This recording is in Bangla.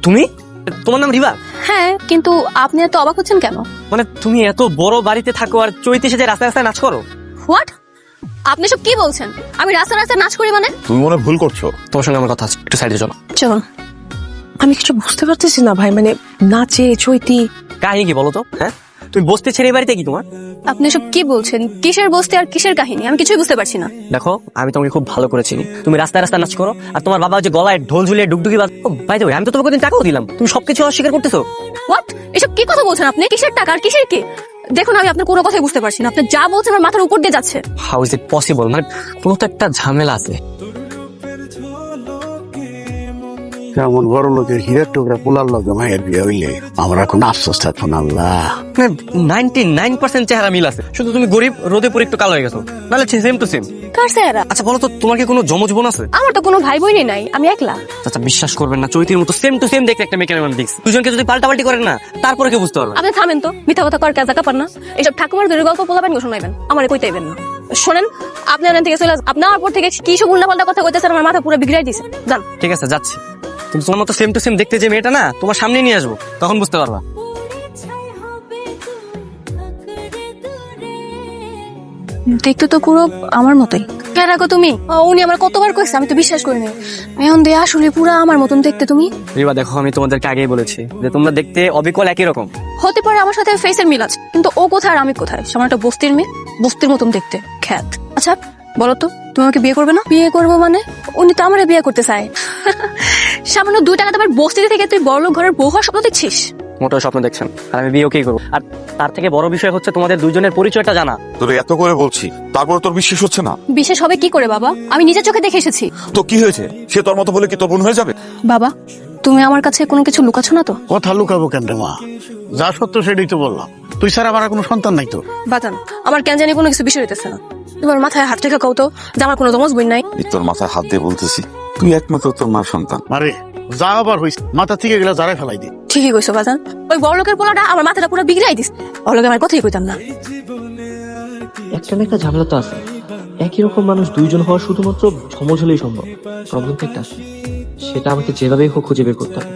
তুমি? তোমার নাম রিবা? হ্যাঁ, কিন্তু আপনি এত অবাক হচ্ছেন কেন? মানে তুমি এত বড় বাড়িতে থাকো আর চৈতে এসে রাস্তায় রাস্তায় নাচ করো? হোয়াট? আপনি সব কি বলছেন? আমি রাস্তা রাস্তায় নাচ করি মানে? তুমি মনে হয় ভুল করছো। তোমার সঙ্গে আমার কথা আছে, একটু সাইডে চলো। চলুন। আমি কিছু বুঝতে পারতেছি না ভাই, মানে নাচে চৈতি কাহিনী কি বলো তো? হ্যাঁ, তুমি বসতে ছেড়ে এই বাড়িতে কি তোমার? আপনি সব কি বলছেন? কিসের বস্তি আর কিসের কাহিনী? আমি কিছুই বুঝতে পারছি না। দেখো, আমি তোমাকে খুব ভালো করে চিনি। তুমি রাস্তায় রাস্তায় নাচ করো আর তোমার বাবা যে গলায় ঢোল ঝুলিয়ে ডুগডুগি বাজ। বাই দ্য ওয়ে, আমি তো তোমাকে দিন টাকাও দিলাম, তুমি সবকিছু অস্বীকার করতেছো। হোয়াট? এসব কি কথা বলছেন আপনি? কিসের টাকা আর কিসের কি? দেখুন, আমি আপনার কোনো কথাই বুঝতে পারছি না। আপনি যা বলছেন আমার মাথার উপর দিয়ে যাচ্ছে। How is it possible? মানে কোনো তো একটা ঝামেলা আছে। কেমন বড় লোকের হীরের টুকরা পোলার লোকে মায়ের বিয়ে হইলে আমরা কোনো আফসোস থাকতো না। আল্লাহ, 99% চেহারা মিল আছে, শুধু তুমি গরিব, রোদে পরে একটু কালো হয়ে গেছো, নাহলে সেম টু সেম। কার চেহারা? আচ্ছা বলো তো, তোমার কি কোনো জমজ বোন আছে? আমার তো কোনো ভাই বোনই নাই, আমি একলা। আচ্ছা বিশ্বাস করবেন না, চৈতির মতো সেম টু সেম দেখতে একটা মেয়েকে আমি দেখছি। দুজনকে যদি পাল্টাপাল্টি করেন না, তারপরে কেউ বুঝতে পারবে। আপনি থামেন তো, মিথ্যা কথা কর কাজা কাপার না। এইসব ঠাকুমার দূরের গল্প পোলাবেন গো শোনাইবেন, আমার কইতেইবেন না। শোনেন, আপনি ওখান থেকে চলে আপনি আমার পর থেকে কি সব উল্টাপাল্টা কথা কইতেছেন, আমার মাথা পুরো বিগড়াই দিছে। যান। ঠিক আছে, যাচ্ছি। কিন্তু তোমার মতো সেম টু সেম দেখতে যে মেয়েটা না, তোমার সামনে নিয়ে আসবো, তখন বুঝতে পারবা। দেখতে তো পুরো আমার মতোই। কে রাখো তুমি? উনি আমার কতবার কইছে, আমি তো বিশ্বাস করিনি। এখন দিয়ে আসলে পুরো আমার মতন দেখতে তুমি। রিবা দেখো, আমি তোমাদেরকে আগেই বলেছি যে তোমরা দেখতে অবিকল একই রকম। হতে পারে আমার সাথে ফেসের মিল আছে, কিন্তু ও কোথায় আর আমি কোথায়? সামান্য একটা বস্তির মেয়ে, বস্তির মতন দেখতে, খ্যাত। আচ্ছা বলো তো, তুমি আমাকে বিয়ে করবে না? বিয়ে করবো মানে? উনি তো আমারে বিয়ে করতে চায়। সামান্য 2 টাকা তোমার বস্তিতে থেকে তুই বড়লোক ঘরের বউ হওয়ার স্বপ্ন দেখছিস? মোটেও স্বপ্ন দেখছেন, আর আমি বিয়ে ওকেই করবো। আর তার থেকে বড় বিষয় হচ্ছে তোমাদের দুইজনের পরিচয়টা জানা। তোর এত করে বলছি, তারপর তোর বিশ্বাস হচ্ছে না? বিশেষ হবে কি করে বাবা? আমি নিজের চোখে দেখে এসেছি। তো কি হয়েছে? সে তোর মতো বলে কি তোর বোন হয়ে যাবে? বাবা, তুমি আমার কাছে কোনো কিছু লুকাচ্ছ না তো? কথা লুকাবো কেন রে মা? যা সত্য সেটাই তো বললাম। তুই ছাড়া আমার আর কোনো সন্তান নাই তো। বাজান, আমার কেন জানি কোনো কিছু বিষয় হইতেছে না। তোমার মাথায় হাত রেখে কও তো যে আমার কোনো জমজ বোন নাই। তোর মাথায় হাত দিয়ে বলতেছি, তুই একমাত্র তোর মার সন্তান। আরে যা আবার হইছে, মাথা থেকে গেলে যারাই ফেলাই দে। ঠিকই কইছো বাজান, ওই বড় লোকের পোলাটা আমার মাথাটা পুরো বিগড়াই দিস। বড় লোক আমার কথাই কইতাম না। একটা না একটা ঝামেলা তো আছে। একই রকম মানুষ দুইজন হওয়া শুধুমাত্র সমঝ হলেই সম্ভব। প্রবলেম তো একটা আছে, সেটা আমাকে যেভাবেই হোক খুঁজে বের করতে হবে।